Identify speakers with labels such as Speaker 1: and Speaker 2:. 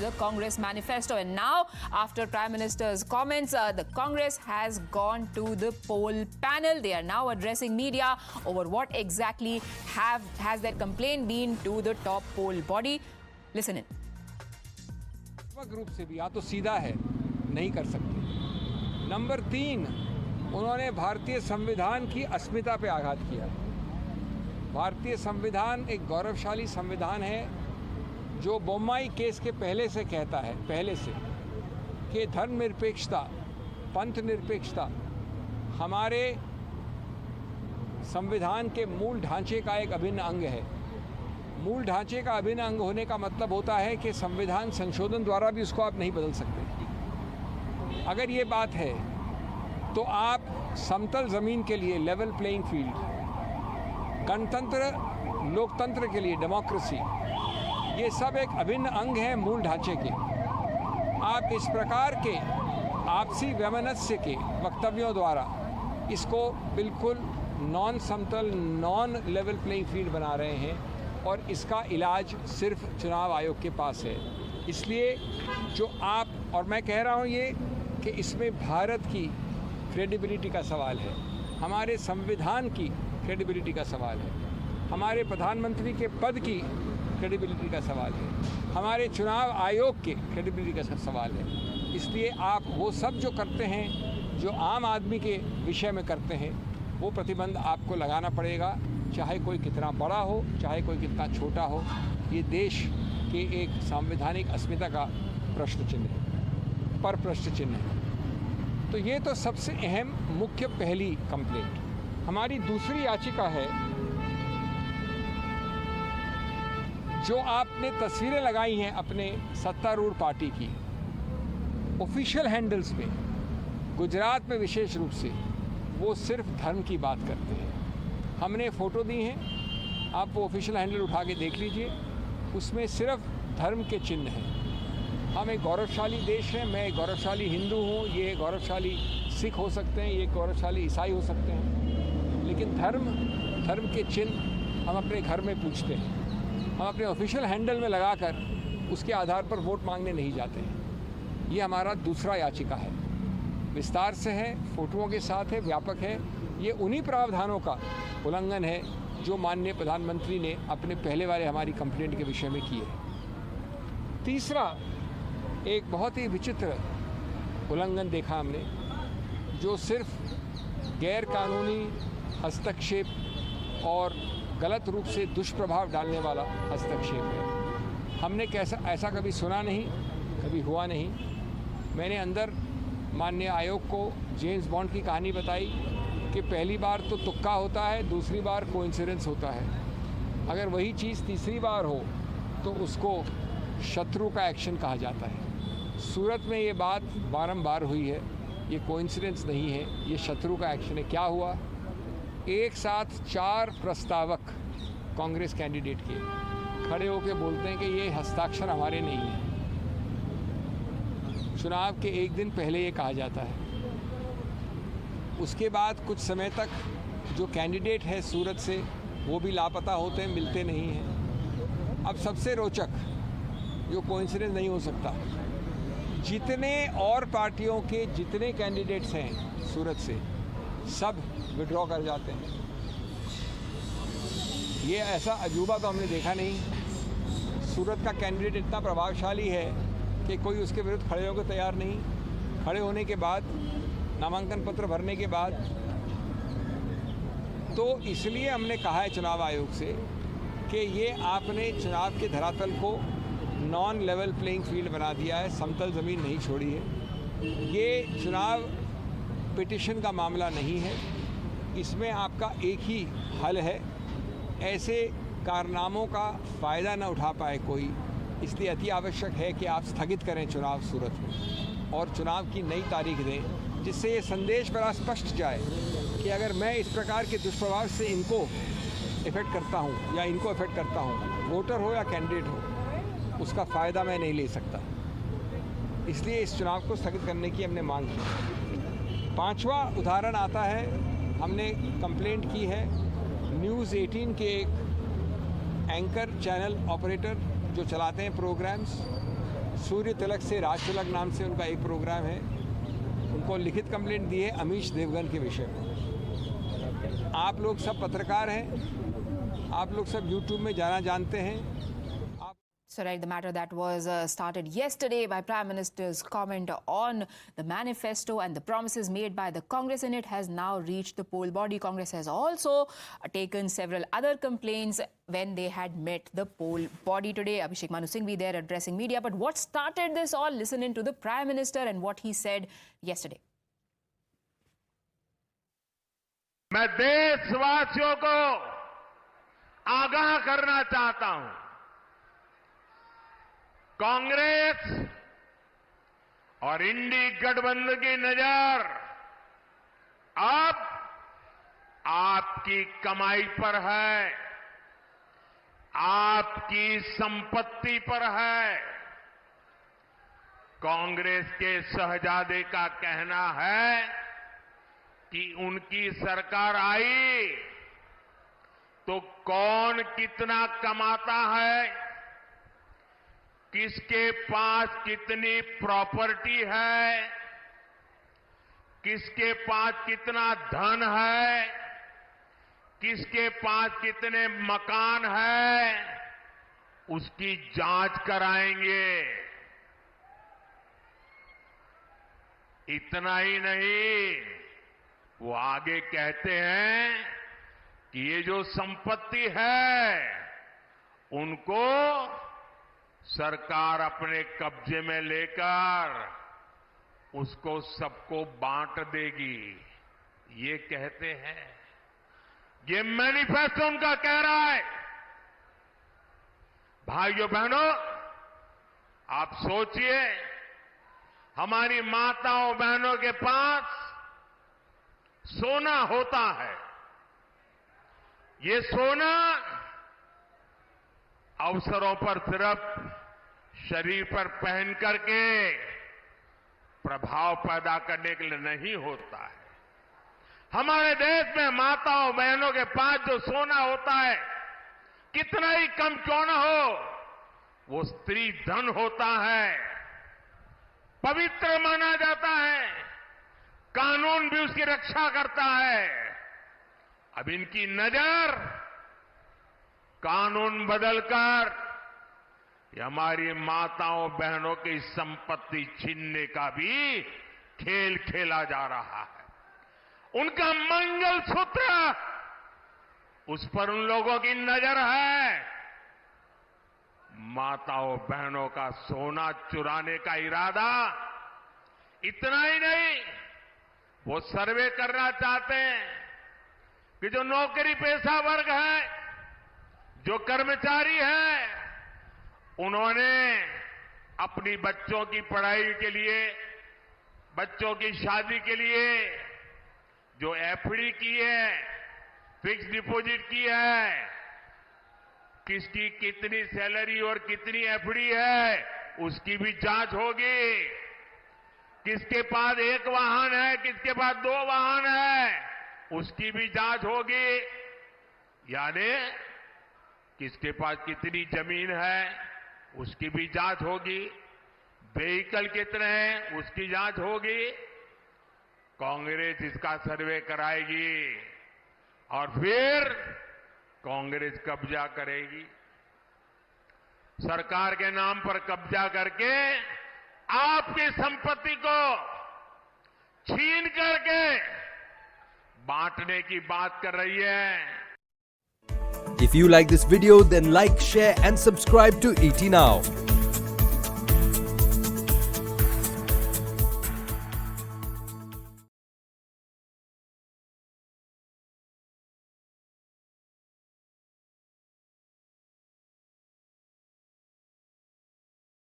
Speaker 1: the Congress manifesto. And now, after Prime Minister's comments, the Congress has gone to the poll panel. They are now addressing media over what exactly has their complaint been to the top poll body. Listen in.
Speaker 2: रूप से भी या तो सीधा है, नहीं कर सकते। नंबर 3, उन्होंने भारतीय संविधान की अस्मिता पे आघात किया। भारतीय संविधान एक गौरवशाली संविधान है जो बोम्माई केस के पहले से कहता है, पहले से, कि धर्मनिरपेक्षता, पंथ निरपेक्षता हमारे संविधान के मूल ढांचे का एक अभिन्न अंग है। मूल ढांचे का अभिन्न अंग होने का मतलब होता है कि संविधान संशोधन द्वारा भी उसको आप नहीं बदल सकते। अगर ये बात है तो आप समतल ज़मीन के लिए लेवल प्लेइंग फील्ड, गणतंत्र, लोकतंत्र के लिए डेमोक्रेसी, ये सब एक अभिन्न अंग है मूल ढांचे के। आप इस प्रकार के आपसी वैमनस्य के वक्तव्यों द्वारा इसको बिल्कुल नॉन समतल, नॉन लेवल प्लेइंग फील्ड बना रहे हैं और इसका इलाज सिर्फ चुनाव आयोग के पास है। इसलिए जो आप और मैं कह रहा हूँ ये कि इसमें भारत की क्रेडिबिलिटी का सवाल है, हमारे संविधान की क्रेडिबिलिटी का सवाल है, हमारे प्रधानमंत्री के पद की क्रेडिबिलिटी का सवाल है, हमारे चुनाव आयोग के क्रेडिबिलिटी का सवाल है। इसलिए आप वो सब जो करते हैं, जो आम आदमी के विषय में करते हैं, वो प्रतिबंध आपको लगाना पड़ेगा, चाहे कोई कितना बड़ा हो, चाहे कोई कितना छोटा हो। ये देश के एक संवैधानिक अस्मिता का प्रश्न चिन्ह है, पर प्रश्न चिन्ह है। तो ये तो सबसे अहम मुख्य पहली कंप्लेंट। हमारी दूसरी याचिका है, जो आपने तस्वीरें लगाई हैं अपने सत्तारूढ़ पार्टी की ऑफिशियल हैंडल्स पे, गुजरात में विशेष रूप से, वो सिर्फ धर्म की बात करते हैं। हमने फ़ोटो दी हैं, आप वो ऑफिशियल हैंडल उठा के देख लीजिए, उसमें सिर्फ धर्म के चिन्ह हैं। हम एक गौरवशाली देश हैं, मैं एक गौरवशाली हिंदू हूँ, ये गौरवशाली सिख हो सकते हैं, ये गौरवशाली ईसाई हो सकते हैं, लेकिन धर्म के चिन्ह हम अपने घर में पूछते हैं। हम अपने ऑफिशियल हैंडल में लगाकर उसके आधार पर वोट मांगने नहीं जाते हैं। ये हमारा दूसरा याचिका है, विस्तार से है, फ़ोटोओं के साथ है, व्यापक है। ये उन्हीं प्रावधानों का उल्लंघन है जो माननीय प्रधानमंत्री ने अपने पहले वाले हमारी कंप्लेंट के विषय में किए। तीसरा, एक बहुत ही विचित्र उल्लंघन देखा हमने, जो सिर्फ गैर कानूनी हस्तक्षेप और गलत रूप से दुष्प्रभाव डालने वाला हस्तक्षेप है। हमने ऐसा कभी सुना नहीं, कभी हुआ नहीं। मैंने अंदर माननीय आयोग को जेम्स बॉन्ड की कहानी बताई कि पहली बार तो तुक्का होता है, दूसरी बार कोइंसिडेंस होता है। अगर वही चीज़ तीसरी बार हो तो उसको शत्रु का एक्शन कहा जाता है। सूरत में ये बात बारंबार हुई है, ये कोइंसिडेंस नहीं है, ये शत्रु का एक्शन है। क्या हुआ? एक साथ 4 प्रस्तावक कांग्रेस कैंडिडेट के खड़े होकर बोलते हैं कि ये हस्ताक्षर हमारे नहीं हैं। चुनाव के एक दिन पहले ये कहा जाता है। उसके बाद कुछ समय तक जो कैंडिडेट है सूरत से, वो भी लापता होते हैं, मिलते नहीं हैं। अब सबसे रोचक, जो कोइंसिडेंस नहीं हो सकता, जितने और पार्टियों के जितने कैंडिडेट्स हैं सूरत से, सब विड्रॉ कर जाते हैं। ये ऐसा अजूबा तो हमने देखा नहीं। सूरत का कैंडिडेट इतना प्रभावशाली है कि कोई उसके विरुद्ध खड़े होकर तैयार नहीं। खड़े होने के बाद, नामांकन पत्र भरने के बाद, तो इसलिए हमने कहा है चुनाव आयोग से कि ये आपने चुनाव के धरातल को नॉन लेवल प्लेइंग फील्ड बना दिया है, समतल ज़मीन नहीं छोड़ी है। ये चुनाव पिटिशन का मामला नहीं है, इसमें आपका एक ही हल है, ऐसे कारनामों का फ़ायदा न उठा पाए कोई। इसलिए अति आवश्यक है कि आप स्थगित करें चुनाव सूरत में और चुनाव की नई तारीख दें, जिससे ये संदेश बड़ा स्पष्ट जाए कि अगर मैं इस प्रकार के दुष्प्रभाव से इनको इफ़ेक्ट करता हूँ या इनको इफ़ेक्ट करता हूँ, वोटर हो या कैंडिडेट हो, उसका फ़ायदा मैं नहीं ले सकता। इसलिए इस चुनाव को स्थगित करने की हमने मांग की। 5वां उदाहरण आता है, हमने कंप्लेंट की है न्यूज़ 18 के एक एंकर चैनल ऑपरेटर जो चलाते हैं प्रोग्राम्स, सूर्य तिलक से राज तिलक नाम से उनका एक प्रोग्राम है। उनको लिखित कंप्लेंट दी है अमीश देवगन के विषय में। आप लोग सब पत्रकार हैं, आप लोग सब यूट्यूब में जाना जानते हैं।
Speaker 1: So, right, the matter that was started yesterday by Prime Minister's comment on the manifesto and the promises made by the Congress in it has now reached the poll body. Congress has also taken several other complaints when they had met the poll body today. Abhishek Manu Singhvi there addressing media. But what started this all? Listen in to the Prime Minister and what he said yesterday.
Speaker 3: मैं देशवासियों को आगाह करना चाहता हूं, कांग्रेस और इंडी गठबंधन की नजर अब आपकी कमाई पर है, आपकी संपत्ति पर है। कांग्रेस के शहजादे का कहना है कि उनकी सरकार आई तो कौन कितना कमाता है, किसके पास कितनी प्रॉपर्टी है, किसके पास कितना धन है, किसके पास कितने मकान है, उसकी जांच कराएंगे। इतना ही नहीं, वो आगे कहते हैं कि ये जो संपत्ति है उनको सरकार अपने कब्जे में लेकर उसको सबको बांट देगी, ये कहते हैं। ये मैनिफेस्टो उनका कह रहा है। भाइयों बहनों, आप सोचिए, हमारी माताओं बहनों के पास सोना होता है। ये सोना अवसरों पर सिर्फ शरीर पर पहन करके प्रभाव पैदा करने के लिए नहीं होता है। हमारे देश में माताओं बहनों के पास जो सोना होता है, कितना ही कम क्यों न हो, वो स्त्री धन होता है, पवित्र माना जाता है, कानून भी उसकी रक्षा करता है। अब इनकी नजर कानून बदलकर हमारी माताओं बहनों की संपत्ति छीनने का भी खेल खेला जा रहा है। उनका मंगलसूत्र, उस पर उन लोगों की नजर है। माताओं बहनों का सोना चुराने का इरादा। इतना ही नहीं, वो सर्वे करना चाहते हैं कि जो नौकरी पेशा वर्ग है, जो कर्मचारी है, उन्होंने अपनी बच्चों की पढ़ाई के लिए, बच्चों की शादी के लिए जो एफडी की है, फिक्स डिपॉजिट की है, किसकी कितनी सैलरी और कितनी एफडी है, उसकी भी जांच होगी। किसके पास एक वाहन है, किसके पास 2 वाहन है, उसकी भी जांच होगी। यानी किसके पास कितनी जमीन है, उसकी भी जांच होगी। व्हीकल कितने हैं, उसकी जांच होगी। कांग्रेस इसका सर्वे कराएगी और फिर कांग्रेस कब्जा करेगी। सरकार के नाम पर कब्जा करके आपकी संपत्ति को छीन करके बांटने की बात कर रही है।
Speaker 4: If you like this video, then like, share and subscribe to ET Now.